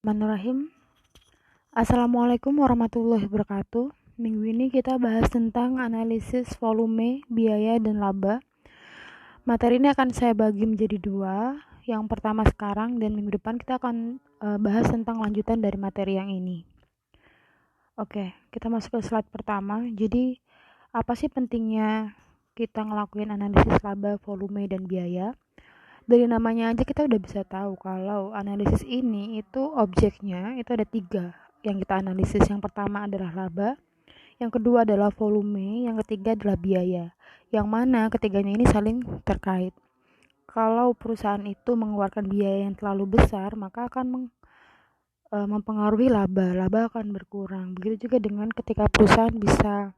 Bismillahirrahmanirrahim. Assalamualaikum warahmatullahi wabarakatuh. Minggu ini kita bahas tentang analisis volume, biaya, dan laba. Materi ini akan saya bagi menjadi dua. Yang pertama sekarang dan minggu depan kita akan bahas tentang lanjutan dari materi yang ini. Oke, kita masuk ke slide pertama. Jadi, apa sih pentingnya kita ngelakuin analisis laba, volume, dan biaya? Dari namanya aja kita udah bisa tahu kalau analisis ini itu objeknya itu ada 3 yang kita analisis. Yang pertama adalah laba, yang kedua adalah volume, yang ketiga adalah biaya. Yang mana ketiganya ini saling terkait. Kalau perusahaan itu mengeluarkan biaya yang terlalu besar, maka akan mempengaruhi laba. Laba akan berkurang. Begitu juga dengan ketika perusahaan bisa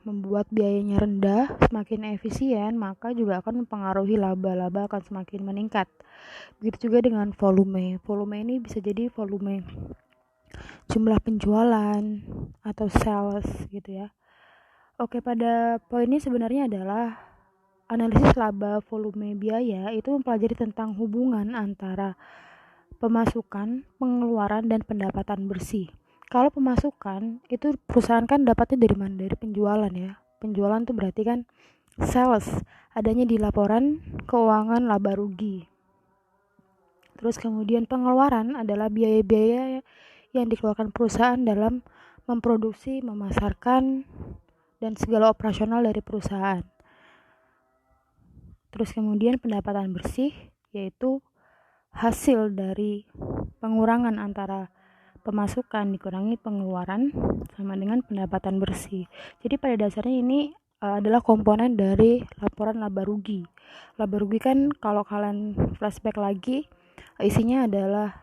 membuat biayanya rendah, semakin efisien, maka juga akan mempengaruhi laba akan semakin meningkat. Begitu juga dengan volume. Volume ini bisa jadi volume jumlah penjualan atau sales gitu ya. Oke, pada poin ini sebenarnya adalah analisis laba, volume, biaya itu mempelajari tentang hubungan antara pemasukan, pengeluaran, dan pendapatan bersih. Kalau pemasukan itu perusahaan kan dapatnya dari mana? Dari penjualan ya. Penjualan tuh berarti kan sales, adanya di laporan keuangan laba rugi. Terus kemudian pengeluaran adalah biaya-biaya yang dikeluarkan perusahaan dalam memproduksi, memasarkan, dan segala operasional dari perusahaan. Terus kemudian pendapatan bersih yaitu hasil dari pengurangan antara pemasukan dikurangi pengeluaran sama dengan pendapatan bersih. Jadi pada dasarnya ini adalah komponen dari laporan laba rugi. Laba rugi kan kalau kalian flashback lagi isinya adalah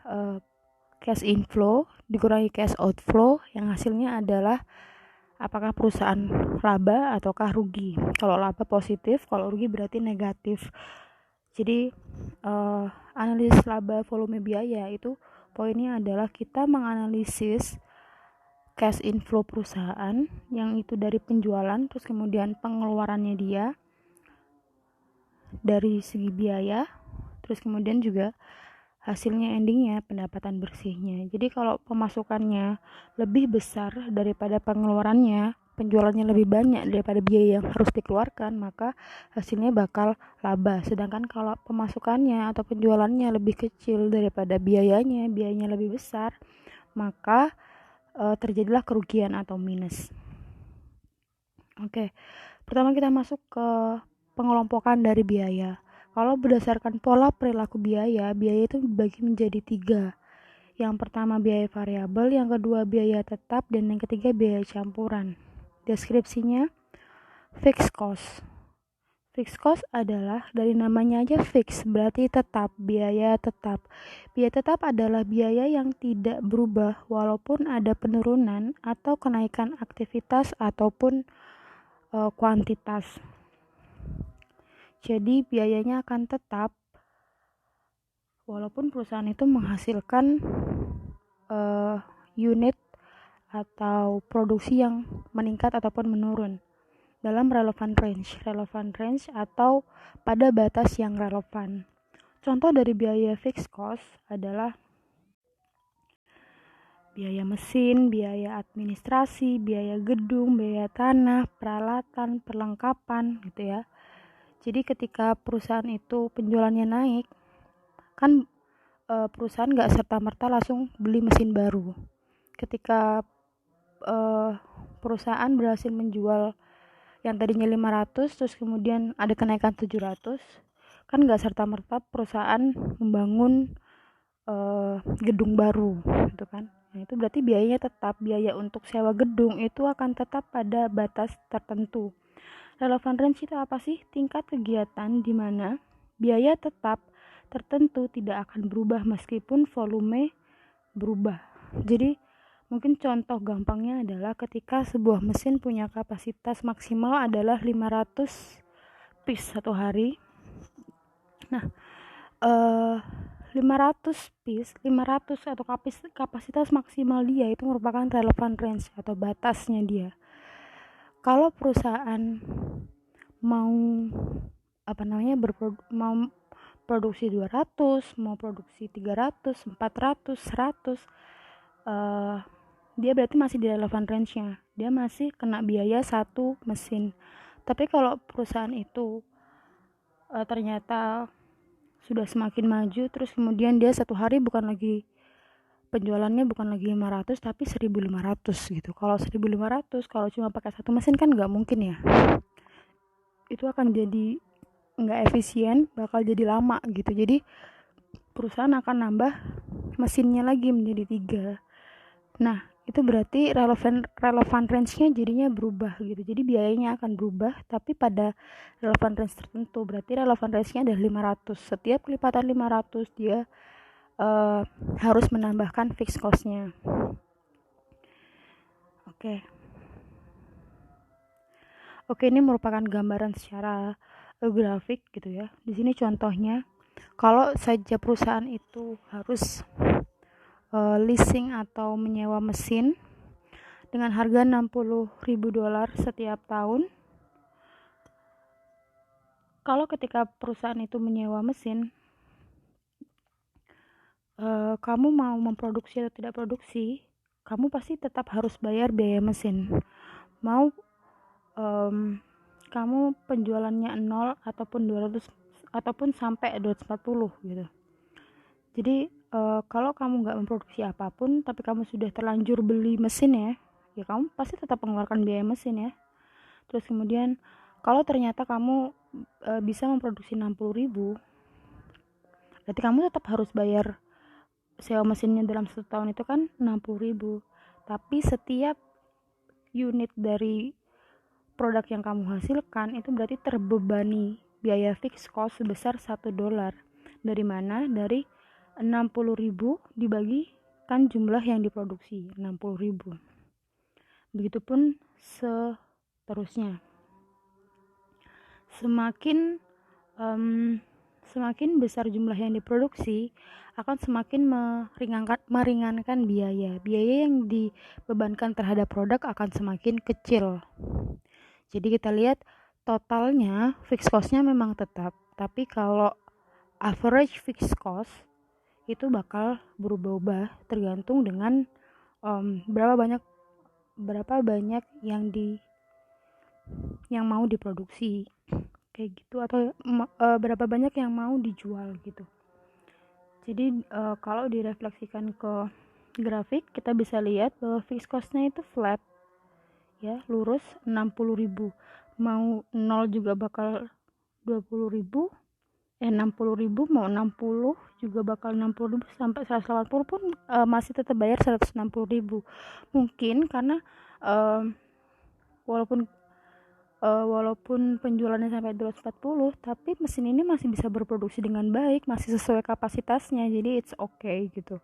cash inflow dikurangi cash outflow yang hasilnya adalah apakah perusahaan laba ataukah rugi. Kalau laba positif, kalau rugi berarti negatif. Jadi analisis laba, volume, biaya itu poinnya adalah kita menganalisis cash inflow perusahaan yang itu dari penjualan, terus kemudian pengeluarannya dia dari segi biaya, terus kemudian juga hasilnya endingnya pendapatan bersihnya. Jadi kalau pemasukannya lebih besar daripada pengeluarannya, penjualannya lebih banyak daripada biaya yang harus dikeluarkan, maka hasilnya bakal laba. Sedangkan kalau pemasukannya atau penjualannya lebih kecil daripada biayanya lebih besar, maka terjadilah kerugian atau minus. Oke, pertama kita masuk ke pengelompokan dari biaya. Kalau berdasarkan pola perilaku biaya, biaya itu dibagi menjadi 3. Yang pertama biaya variabel, yang kedua biaya tetap, dan yang ketiga biaya campuran. Deskripsinya, fixed cost. Fixed cost adalah dari namanya aja fix, berarti tetap, biaya tetap. Biaya tetap adalah biaya yang tidak berubah walaupun ada penurunan atau kenaikan aktivitas ataupun kuantitas. Jadi biayanya akan tetap walaupun perusahaan itu menghasilkan unit atau produksi yang meningkat ataupun menurun dalam relevant range atau pada batas yang relevan. Contoh dari biaya fixed cost adalah biaya mesin, biaya administrasi, biaya gedung, biaya tanah, peralatan, perlengkapan gitu ya. Jadi ketika perusahaan itu penjualannya naik, kan perusahaan nggak serta-merta langsung beli mesin baru. Ketika perusahaan berhasil menjual yang tadinya 500 terus kemudian ada kenaikan 700, kan nggak serta-merta perusahaan membangun gedung baru gitu kan. Nah, itu berarti biayanya tetap, biaya untuk sewa gedung itu akan tetap pada batas tertentu. Relevant range itu apa sih? Tingkat kegiatan di mana biaya tetap tertentu tidak akan berubah meskipun volume berubah. Jadi mungkin contoh gampangnya adalah ketika sebuah mesin punya kapasitas maksimal adalah 500 piece satu hari. Nah, 500 piece, 500 atau kapasitas maksimal dia itu merupakan relevant range atau batasnya dia. Kalau perusahaan mau mau produksi 200, mau produksi 300, 400, 100, dia berarti masih di relevan range-nya. Dia masih kena biaya satu mesin. Tapi kalau perusahaan itu ternyata sudah semakin maju, terus kemudian dia satu hari penjualannya bukan lagi 500 tapi 1.500 gitu. Kalau 1.500 kalau cuma pakai satu mesin kan nggak mungkin ya. Itu akan jadi nggak efisien, bakal jadi lama gitu. Jadi perusahaan akan nambah mesinnya lagi menjadi 3. Nah, itu berarti relevan range-nya jadinya berubah gitu. Jadi biayanya akan berubah tapi pada relevan range tertentu. Berarti relevan range-nya adalah 500. Setiap kelipatan 500 dia harus menambahkan fixed cost-nya. Oke, ini merupakan gambaran secara grafik gitu ya. Di sini contohnya, kalau saja perusahaan itu harus leasing atau menyewa mesin dengan harga $60.000 setiap tahun. Kalau ketika perusahaan itu menyewa mesin, kamu mau memproduksi atau tidak produksi, kamu pasti tetap harus bayar biaya mesin. Mau kamu penjualannya 0 ataupun 200 ataupun sampai 240 gitu. Jadi kalau kamu nggak memproduksi apapun tapi kamu sudah terlanjur beli mesin ya kamu pasti tetap mengeluarkan biaya mesin ya. Terus kemudian kalau ternyata kamu bisa memproduksi 60.000, berarti kamu tetap harus bayar sewa mesinnya dalam 1 tahun itu kan 60.000. Tapi setiap unit dari produk yang kamu hasilkan itu berarti terbebani biaya fixed cost sebesar $1. Dari mana? Dari 60.000 dibagikan jumlah yang diproduksi, 60.000. Begitupun seterusnya. Semakin besar jumlah yang diproduksi akan semakin meringankan biaya yang dibebankan terhadap produk akan semakin kecil. Jadi kita lihat totalnya fixed cost-nya memang tetap, tapi kalau average fixed cost itu bakal berubah-ubah tergantung dengan berapa banyak yang mau diproduksi kayak gitu, atau berapa banyak yang mau dijual gitu. Jadi kalau direfleksikan ke grafik kita bisa lihat bahwa fixed cost-nya itu flat ya, lurus 60.000. Mau 0 juga bakal 20.000, 60.000, mau 60 juga bakal 60.000, sampai 180 pun masih tetap bayar 160.000. Mungkin karena walaupun penjualannya sampai 240, tapi mesin ini masih bisa berproduksi dengan baik, masih sesuai kapasitasnya, jadi it's okay gitu.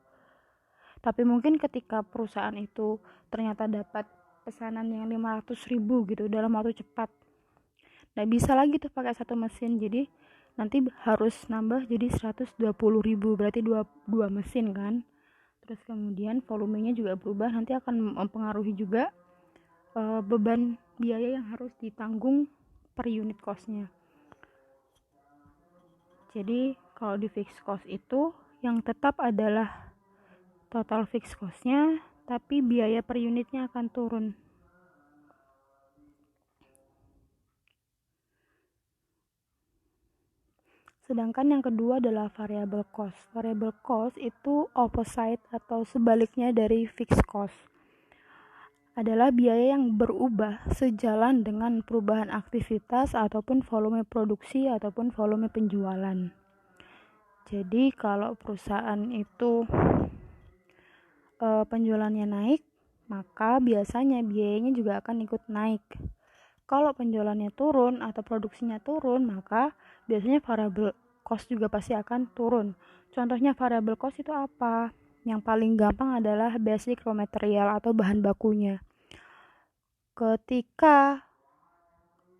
Tapi mungkin ketika perusahaan itu ternyata dapat pesanan yang 500.000 gitu dalam waktu cepat, nggak bisa lagi tuh pakai satu mesin, jadi nanti harus nambah jadi 120.000, berarti dua mesin kan. Terus kemudian volumenya juga berubah, nanti akan mempengaruhi juga beban biaya yang harus ditanggung per unit costnya. Jadi kalau di fixed cost itu yang tetap adalah total fixed costnya, tapi biaya per unitnya akan turun. Sedangkan yang kedua adalah variable cost. Variable cost itu opposite atau sebaliknya dari fixed cost. Adalah biaya yang berubah sejalan dengan perubahan aktivitas ataupun volume produksi ataupun volume penjualan. Jadi kalau perusahaan itu penjualannya naik, maka biasanya biayanya juga akan ikut naik. Kalau penjualannya turun atau produksinya turun, maka biasanya variable cost juga pasti akan turun. Contohnya variable cost itu apa? Yang paling gampang adalah basic raw material atau bahan bakunya. Ketika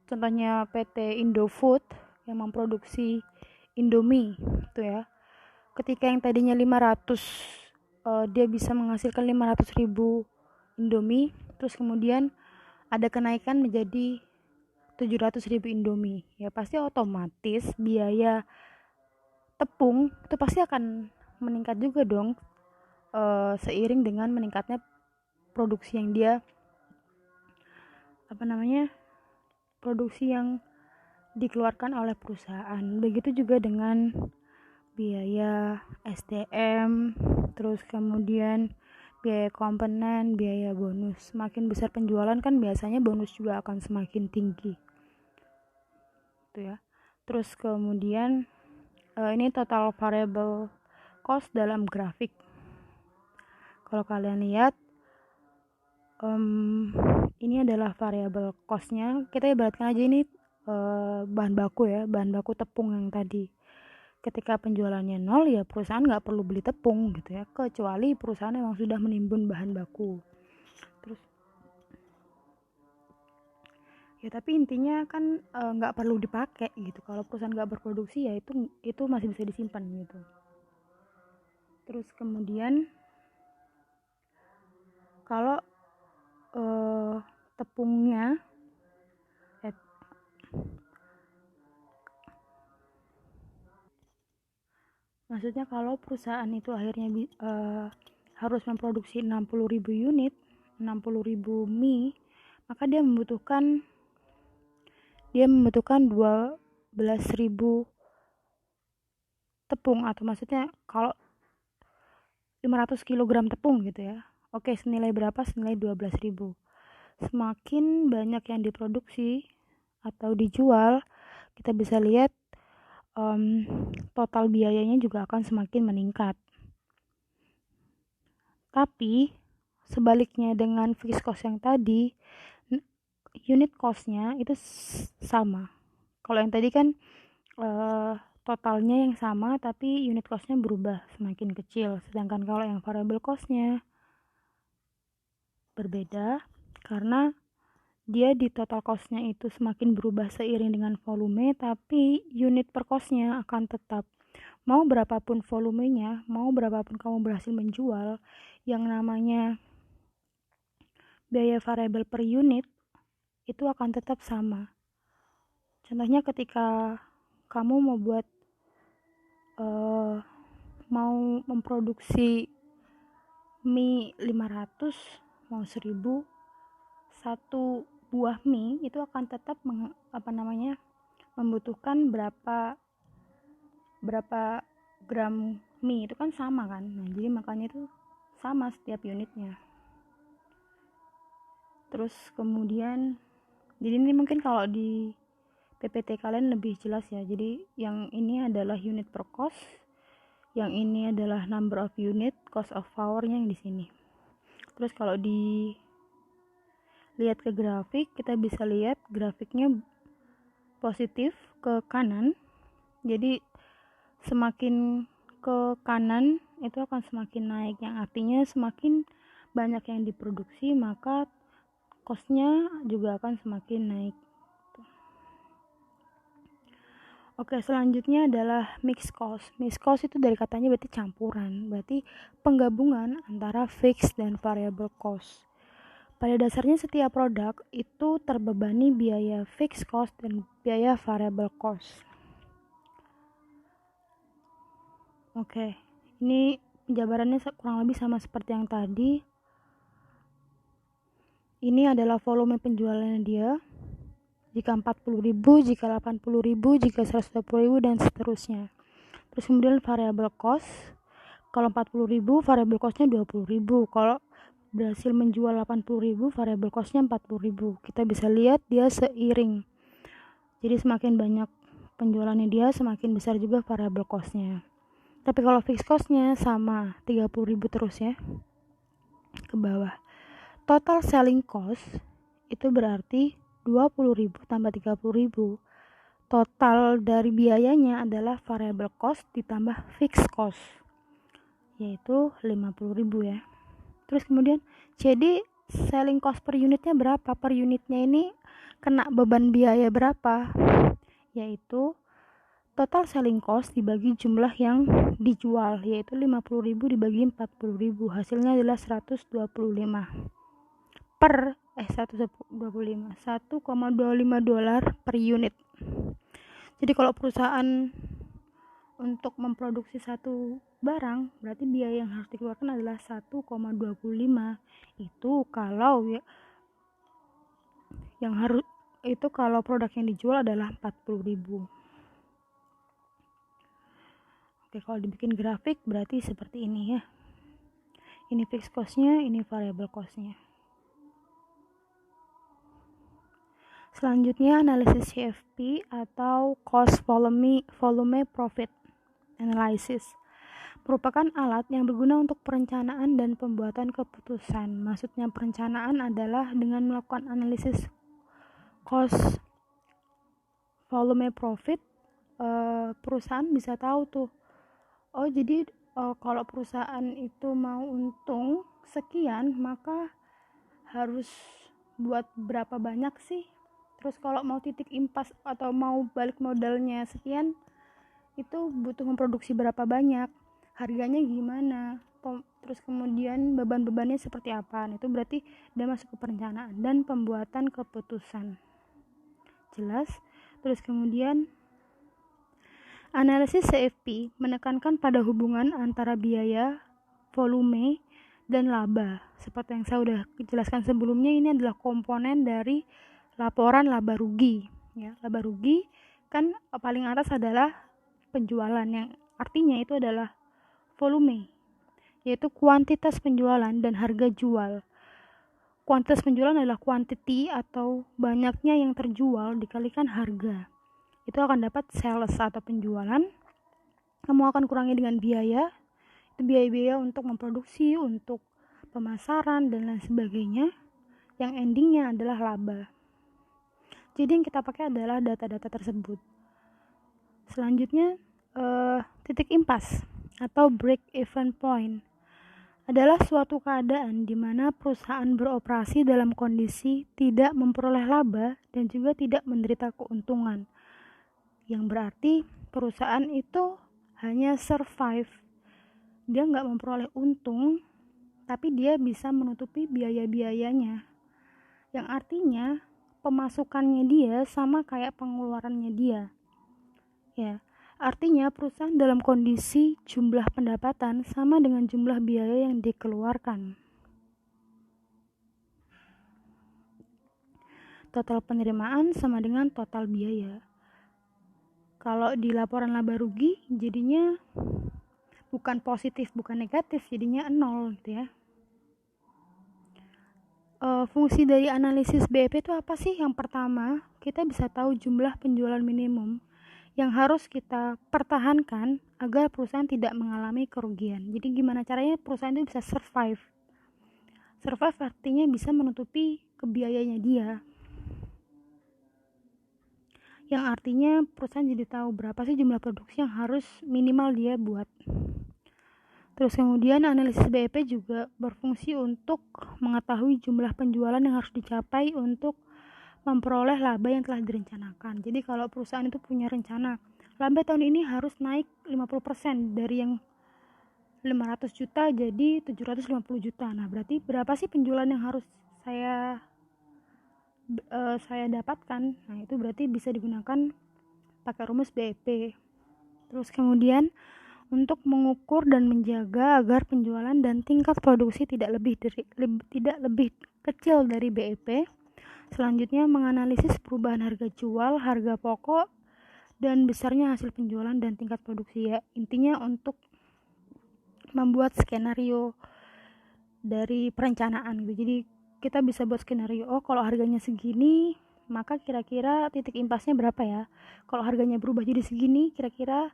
contohnya PT Indofood yang memproduksi Indomie itu ya, ketika yang tadinya 500 dia bisa menghasilkan 500.000 Indomie, terus kemudian ada kenaikan menjadi 700.000 Indomie, ya pasti otomatis biaya tepung itu pasti akan meningkat juga dong, seiring dengan meningkatnya produksi yang dia produksi yang dikeluarkan oleh perusahaan. Begitu juga dengan biaya SDM, terus kemudian biaya komponen, biaya bonus. Semakin besar penjualan kan biasanya bonus juga akan semakin tinggi. Itu ya. Terus kemudian ini total variable cost dalam grafik. Kalau kalian lihat ini adalah variable cost-nya. Kita ibaratkan aja ini bahan baku tepung yang tadi. Ketika penjualannya nol, ya perusahaan nggak perlu beli tepung gitu ya, kecuali perusahaan memang sudah menimbun bahan baku. Terus ya tapi intinya kan nggak perlu dipakai gitu. Kalau perusahaan nggak berproduksi ya itu masih bisa disimpan gitu. Terus kemudian kalau tepungnya maksudnya kalau perusahaan itu akhirnya harus memproduksi 60.000 unit, 60.000 mie, maka dia membutuhkan 12.000 tepung, atau maksudnya kalau 500 kg tepung gitu ya. Oke, senilai berapa? Senilai 12.000. Semakin banyak yang diproduksi atau dijual, kita bisa lihat total biayanya juga akan semakin meningkat. Tapi sebaliknya dengan fixed cost yang tadi, unit cost-nya itu sama. Kalau yang tadi kan totalnya yang sama tapi unit cost-nya berubah semakin kecil. Sedangkan kalau yang variable cost-nya berbeda karena dia di total cost-nya itu semakin berubah seiring dengan volume, tapi unit per cost-nya akan tetap. Mau berapapun volumenya, mau berapapun kamu berhasil menjual, yang namanya biaya variabel per unit itu akan tetap sama. Contohnya ketika kamu mau memproduksi mie 500, mau 1000, satu buah mie itu akan tetap membutuhkan berapa gram mie, itu kan sama kan. Nah, jadi makanya itu sama setiap unitnya. Terus kemudian jadi ini mungkin kalau di PPT kalian lebih jelas ya. Jadi yang ini adalah unit per cost, yang ini adalah number of unit, cost of power-nya yang di sini. Terus kalau dilihat ke grafik, kita bisa lihat grafiknya positif ke kanan. Jadi semakin ke kanan itu akan semakin naik, yang artinya semakin banyak yang diproduksi maka cost-nya juga akan semakin naik. Oke, selanjutnya adalah mixed cost. Mixed cost itu dari katanya berarti campuran, berarti penggabungan antara fixed dan variable cost. Pada dasarnya setiap produk itu terbebani biaya fixed cost dan biaya variable cost. Oke, ini penjabarannya kurang lebih sama seperti yang tadi. Ini adalah volume penjualannya dia. Jika 40.000, jika 80.000, jika 120.000 dan seterusnya. Terus kemudian variable cost. Kalau 40.000, variable costnya 20.000. Kalau berhasil menjual 80.000, variable costnya 40.000. Kita bisa lihat dia seiring. Jadi semakin banyak penjualannya dia, semakin besar juga variable costnya. Tapi kalau fixed costnya sama 30.000 terus ya ke bawah. Total selling cost itu berarti 20.000 tambah 30.000. Total dari biayanya adalah variable cost ditambah fixed cost, yaitu 50.000 ya. Terus kemudian jadi selling cost per unitnya berapa? Per unitnya ini kena beban biaya berapa? Yaitu total selling cost dibagi jumlah yang dijual, yaitu 50.000 dibagi 40.000, hasilnya adalah 125 $1,25 per unit. Jadi kalau perusahaan untuk memproduksi satu barang, berarti biaya yang harus dikeluarkan adalah 1,25. Itu kalau kalau produk yang dijual adalah 40.000. Oke, kalau dibikin grafik berarti seperti ini ya. Ini fixed cost-nya, ini variable cost-nya. Selanjutnya analisis CFP atau cost volume profit analysis merupakan alat yang berguna untuk perencanaan dan pembuatan keputusan. Maksudnya perencanaan adalah dengan melakukan analisis cost volume profit, perusahaan bisa tahu tuh, oh jadi kalau perusahaan itu mau untung sekian, maka harus buat berapa banyak sih. Terus kalau mau titik impas atau mau balik modalnya sekian, itu butuh memproduksi berapa banyak, harganya gimana, terus kemudian beban-bebannya seperti apa. Itu berarti dia masuk ke perencanaan dan pembuatan keputusan. Jelas? Terus kemudian analisis CFP menekankan pada hubungan antara biaya, volume, dan laba. Seperti yang saya sudah jelaskan sebelumnya, ini adalah komponen dari laporan laba rugi. Ya, laba rugi kan paling atas adalah penjualan, yang artinya itu adalah volume, yaitu kuantitas penjualan dan harga jual. Kuantitas penjualan adalah quantity atau banyaknya yang terjual dikalikan harga. Itu akan dapat sales atau penjualan. Kamu akan kurangi dengan biaya, itu biaya-biaya untuk memproduksi, untuk pemasaran dan lain sebagainya, yang endingnya adalah laba. Jadi yang kita pakai adalah data-data tersebut. Selanjutnya titik impas atau break even point adalah suatu keadaan di mana perusahaan beroperasi dalam kondisi tidak memperoleh laba dan juga tidak menderita keuntungan, yang berarti perusahaan itu hanya survive, dia nggak memperoleh untung, tapi dia bisa menutupi biaya-biayanya, yang artinya pemasukannya dia sama kayak pengeluarannya dia. Ya, artinya perusahaan dalam kondisi jumlah pendapatan sama dengan jumlah biaya yang dikeluarkan. Total penerimaan sama dengan total biaya. Kalau di laporan laba rugi jadinya bukan positif, bukan negatif, jadinya 0 gitu ya. Fungsi dari analisis BEP itu apa sih? Yang pertama, kita bisa tahu jumlah penjualan minimum yang harus kita pertahankan agar perusahaan tidak mengalami kerugian. Jadi gimana caranya perusahaan itu bisa survive? Survive artinya bisa menutupi kebiayanya dia, yang artinya perusahaan jadi tahu berapa sih jumlah produksi yang harus minimal dia buat. Terus kemudian analisis BEP juga berfungsi untuk mengetahui jumlah penjualan yang harus dicapai untuk memperoleh laba yang telah direncanakan. Jadi kalau perusahaan itu punya rencana, laba tahun ini harus naik 50% dari yang 500 juta jadi 750 juta. Nah, berarti berapa sih penjualan yang harus saya dapatkan? Nah, itu berarti bisa digunakan pakai rumus BEP. Terus kemudian untuk mengukur dan menjaga agar penjualan dan tingkat produksi tidak lebih kecil dari BEP. Selanjutnya menganalisis perubahan harga jual, harga pokok, dan besarnya hasil penjualan dan tingkat produksi ya. Intinya untuk membuat skenario dari perencanaan gitu. Jadi kita bisa buat skenario, oh kalau harganya segini, maka kira-kira titik impasnya berapa ya? Kalau harganya berubah jadi segini, kira-kira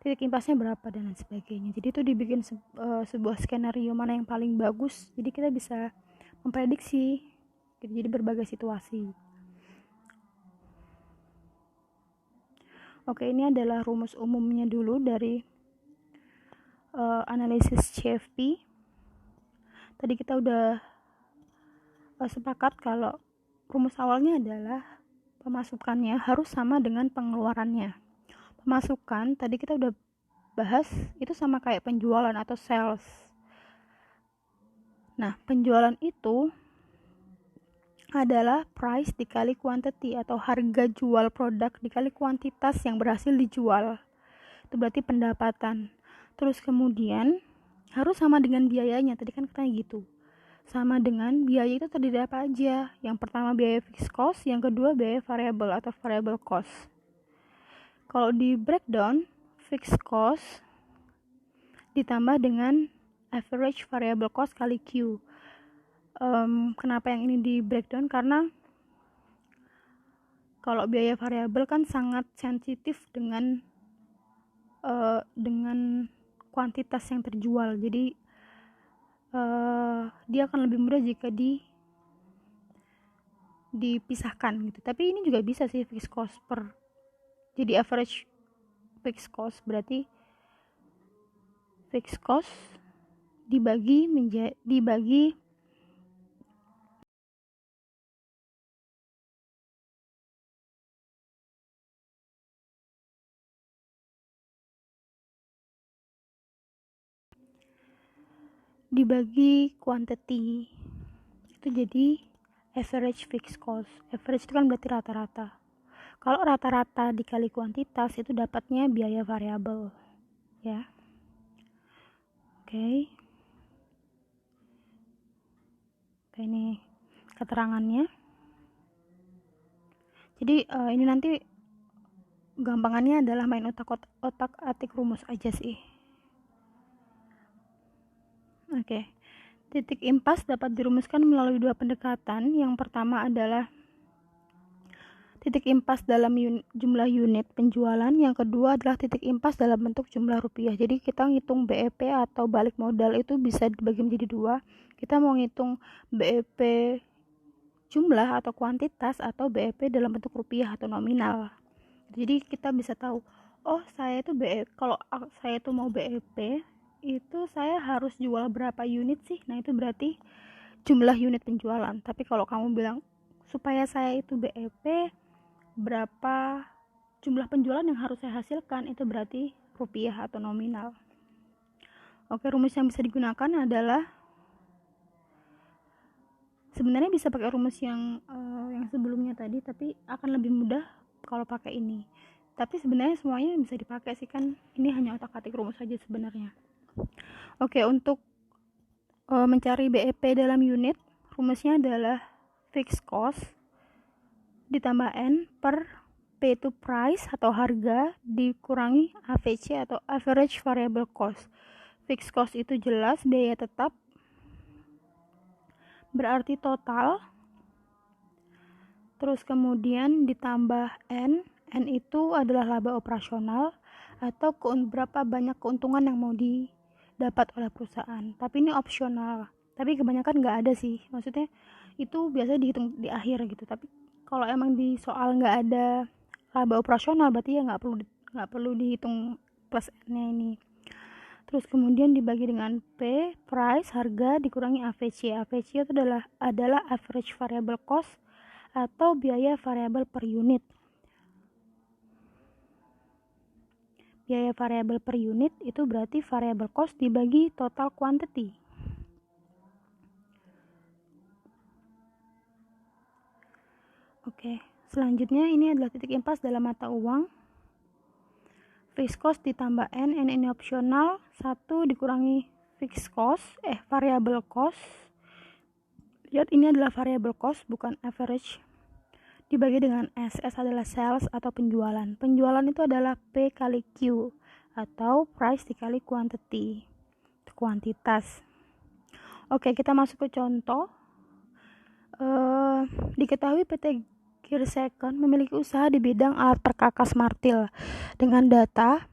titik impasnya berapa dan lain sebagainya. Jadi itu dibikin sebuah skenario mana yang paling bagus, jadi kita bisa memprediksi gitu, jadi berbagai situasi. Oke, ini adalah rumus umumnya dulu dari analisis CFP. Tadi kita udah sepakat kalau rumus awalnya adalah pemasukannya harus sama dengan pengeluarannya. Pemasukan tadi kita udah bahas itu sama kayak penjualan atau sales. Nah, penjualan itu adalah price dikali quantity atau harga jual produk dikali kuantitas yang berhasil dijual. itu berarti pendapatan. Terus kemudian harus sama dengan biayanya, tadi kan katanya gitu. Sama dengan biaya itu terdiri apa aja. Yang pertama biaya fixed cost, yang kedua biaya variable atau variable cost. Kalau di breakdown, fixed cost ditambah dengan average variable cost kali Q. Kenapa yang ini di breakdown? Karena kalau biaya variabel kan sangat sensitif dengan kuantitas yang terjual. Jadi dia akan lebih mudah jika dipisahkan gitu. Tapi ini juga bisa sih fixed cost jadi average fixed cost berarti fixed cost dibagi quantity itu jadi average fixed cost. Average itu kan berarti rata-rata. Kalau rata-rata dikali kuantitas itu dapatnya biaya variabel ya. Oke, ini keterangannya. Jadi ini nanti gampangannya adalah main otak-atik rumus aja sih. Oke. Titik impas dapat dirumuskan melalui dua pendekatan. Yang pertama adalah titik impas dalam jumlah unit penjualan. Yang kedua adalah titik impas dalam bentuk jumlah rupiah. Jadi kita ngitung BEP atau balik modal itu bisa dibagi menjadi dua. Kita mau ngitung BEP jumlah atau kuantitas atau BEP dalam bentuk rupiah atau nominal. Jadi kita bisa tahu, oh saya itu kalau saya itu mau BEP itu saya harus jual berapa unit sih. Nah itu berarti jumlah unit penjualan. Tapi kalau kamu bilang supaya saya itu BEP berapa jumlah penjualan yang harus saya hasilkan, itu berarti rupiah atau nominal. Oke, rumus yang bisa digunakan adalah sebenarnya bisa pakai rumus yang sebelumnya tadi, tapi akan lebih mudah kalau pakai ini. Tapi sebenarnya semuanya bisa dipakai sih, kan ini hanya otak-atik rumus saja sebenarnya. Oke, untuk mencari BEP dalam unit, rumusnya adalah fixed cost ditambah N per P itu price atau harga dikurangi AVC atau average variable cost. Fixed cost itu jelas biaya tetap, berarti total, terus kemudian ditambah N itu adalah laba operasional atau berapa banyak keuntungan yang mau didapat oleh perusahaan. Tapi ini opsional, tapi kebanyakan nggak ada sih, maksudnya itu biasanya dihitung di akhir gitu. Tapi kalau emang di soal nggak ada laba operasional berarti ya nggak perlu dihitung plus N-nya ini. Terus kemudian dibagi dengan P, price, harga, dikurangi AVC. AVC itu adalah average variable cost atau biaya variabel per unit. Biaya variabel per unit itu berarti variable cost dibagi total quantity. Oke, selanjutnya ini adalah titik impas dalam mata uang. Fixed cost ditambah N ini opsional, 1 dikurangi fixed cost, variable cost. Lihat ini adalah variable cost bukan average. Dibagi dengan S adalah sales atau penjualan. Penjualan itu adalah P kali Q atau price dikali quantity, kuantitas. Oke, kita masuk ke contoh. Diketahui PT Gear Second memiliki usaha di bidang alat perkakas martil. Dengan data,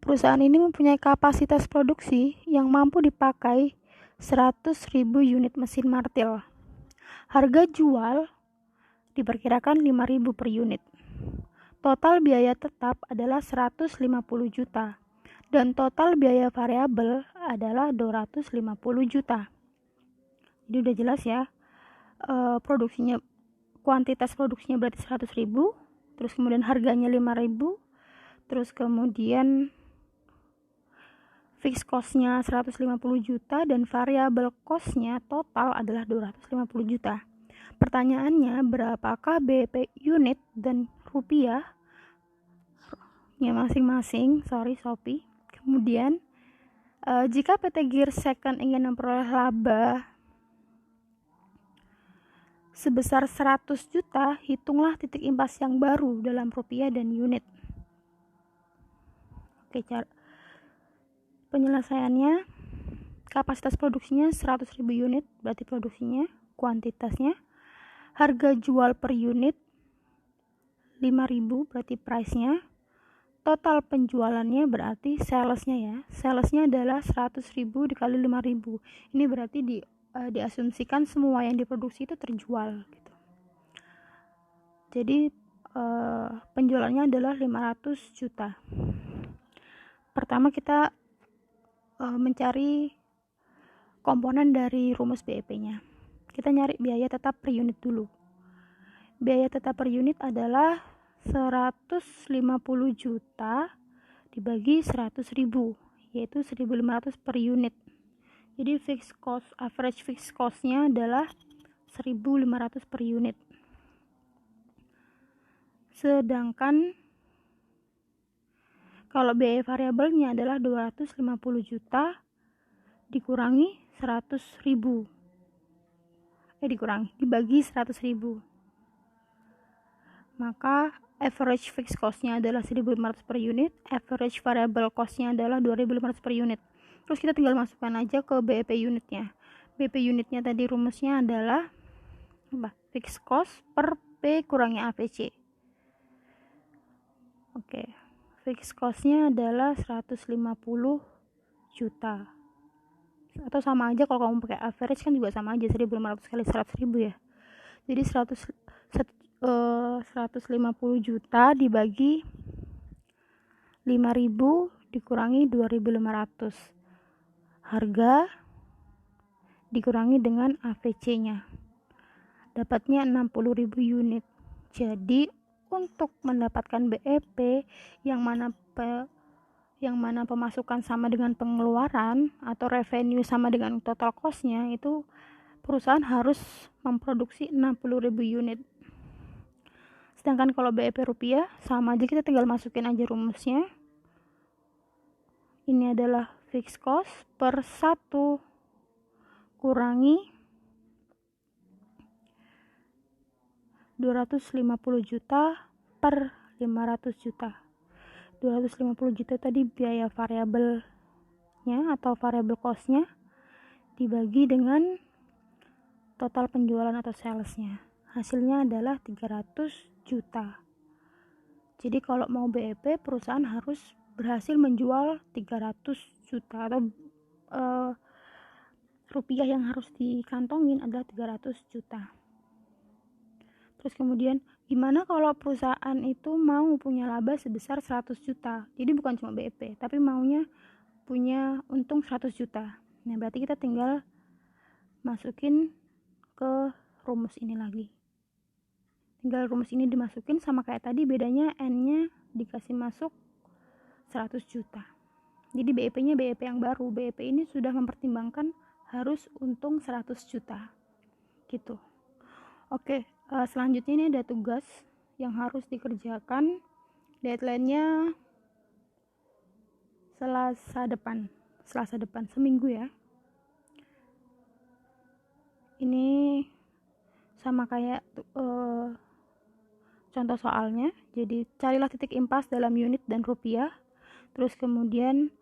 perusahaan ini mempunyai kapasitas produksi yang mampu dipakai 100.000 unit mesin martil. Harga jual diperkirakan 5.000 per unit. Total biaya tetap adalah 150 juta dan total biaya variabel adalah 250 juta. Jadi udah jelas ya, kuantitas produksinya berarti 100.000, terus kemudian harganya 5.000, terus kemudian fixed cost-nya 150 juta dan variable cost-nya total adalah 250 juta. Pertanyaannya, berapakah BEP unit dan rupiah produknya masing-masing, Shopee. Kemudian jika PT Gear Second ingin memperoleh laba sebesar 100 juta, hitunglah titik impas yang baru dalam rupiah dan unit. Oke, cara penyelesaiannya, kapasitas produksinya 100.000 unit, berarti produksinya, kuantitasnya. Harga jual per unit 5.000, berarti price-nya. Total penjualannya berarti salesnya ya. Salesnya adalah 100.000 dikali 5.000. Ini berarti diasumsikan semua yang diproduksi itu terjual gitu. Jadi penjualannya adalah 500 juta. Pertama kita mencari komponen dari rumus BEP-nya. Kita nyari biaya tetap per unit dulu. Biaya tetap per unit adalah 150 juta dibagi 100.000, yaitu 1.500 per unit. Jadi average fixed cost-nya adalah 1.500 per unit. Sedangkan kalau biaya variabelnya adalah 250 juta dikurangi 100.000. Dibagi 100.000. Maka average fixed cost-nya adalah 1.500 per unit, average variable cost-nya adalah 2.500 per unit. Terus kita tinggal masukkan aja ke BEP unitnya. BEP unitnya tadi rumusnya adalah fixed cost per P kurangi AVC. Oke, fixed cost-nya adalah 150 juta. Atau sama aja kalau kamu pakai average kan juga sama aja, 1.500 kali 100.000 ya. Jadi 150 juta dibagi 5.000 dikurangi 2.500. Harga dikurangi dengan AVC-nya. Dapatnya 60.000 unit. Jadi untuk mendapatkan BEP yang mana pemasukan sama dengan pengeluaran atau revenue sama dengan total cost-nya, itu perusahaan harus memproduksi 60.000 unit. Sedangkan kalau BEP rupiah sama aja, kita tinggal masukin aja rumusnya. Ini adalah fixed cost per 1 kurangi 250 juta per 500 juta. 250 juta tadi biaya variabelnya atau variable cost-nya dibagi dengan total penjualan atau sales-nya. Hasilnya adalah 300 juta. Jadi kalau mau BEP, perusahaan harus berhasil menjual 300 juta atau rupiah yang harus dikantongin adalah 300 juta. Terus kemudian gimana kalau perusahaan itu mau punya laba sebesar 100 juta? Jadi bukan cuma BEP, tapi maunya punya untung 100 juta. Nah, berarti kita tinggal masukin ke rumus ini lagi. Tinggal rumus ini dimasukin, sama kayak tadi, bedanya N-nya dikasih masuk 100 juta. Jadi BEP-nya BEP yang baru. BEP ini sudah mempertimbangkan harus untung 100 juta. Gitu. Oke, selanjutnya ini ada tugas yang harus dikerjakan. Deadline-nya Selasa depan, seminggu ya. Ini sama kayak contoh soalnya. Jadi carilah titik impas dalam unit dan rupiah. Terus kemudian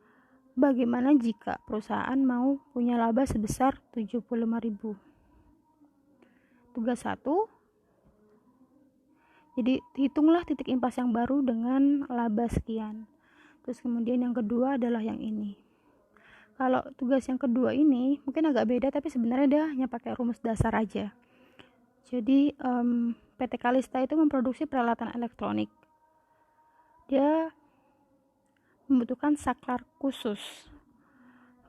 bagaimana jika perusahaan mau punya laba sebesar 75.000. Tugas 1. Jadi hitunglah titik impas yang baru dengan laba sekian. Terus kemudian yang kedua adalah yang ini. Kalau tugas yang kedua ini mungkin agak beda, tapi sebenarnya dia hanya pakai rumus dasar aja. Jadi PT Kalista itu memproduksi peralatan elektronik. Dia membutuhkan saklar khusus.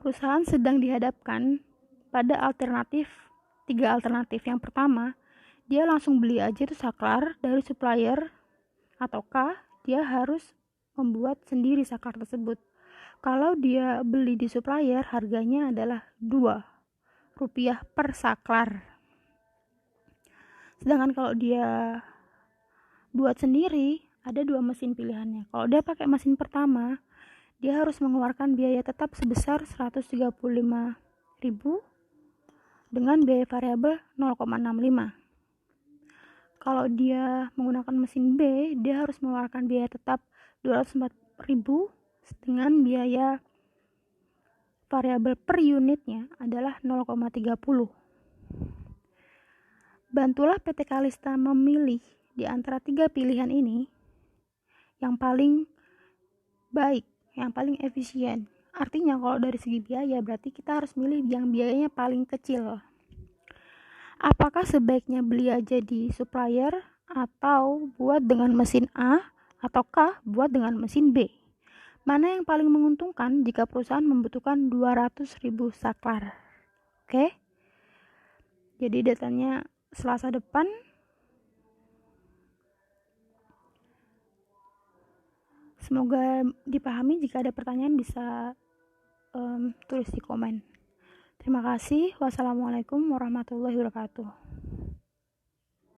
Perusahaan sedang dihadapkan pada 3 alternatif. Yang pertama, dia langsung beli aja itu saklar dari supplier, ataukah dia harus membuat sendiri saklar tersebut. Kalau dia beli di supplier, harganya adalah Rp2 per saklar. Sedangkan kalau dia buat sendiri, Ada dua mesin pilihannya. Kalau dia pakai mesin pertama, dia harus mengeluarkan biaya tetap sebesar 135.000 dengan biaya variabel 0,65. Kalau dia menggunakan mesin B, dia harus mengeluarkan biaya tetap 204.000 dengan biaya variabel per unitnya adalah 0,30. Bantulah PT Kalista memilih di antara 3 pilihan ini yang paling baik, yang paling efisien. Artinya kalau dari segi biaya berarti kita harus milih yang biayanya paling kecil. Apakah sebaiknya beli aja di supplier atau buat dengan mesin A ataukah buat dengan mesin B? Mana yang paling menguntungkan jika perusahaan membutuhkan 200.000 saklar? Oke. Jadi datanya Selasa depan. Semoga dipahami. Jika ada pertanyaan bisa tulis di komen. Terima kasih. Wassalamualaikum warahmatullahi wabarakatuh.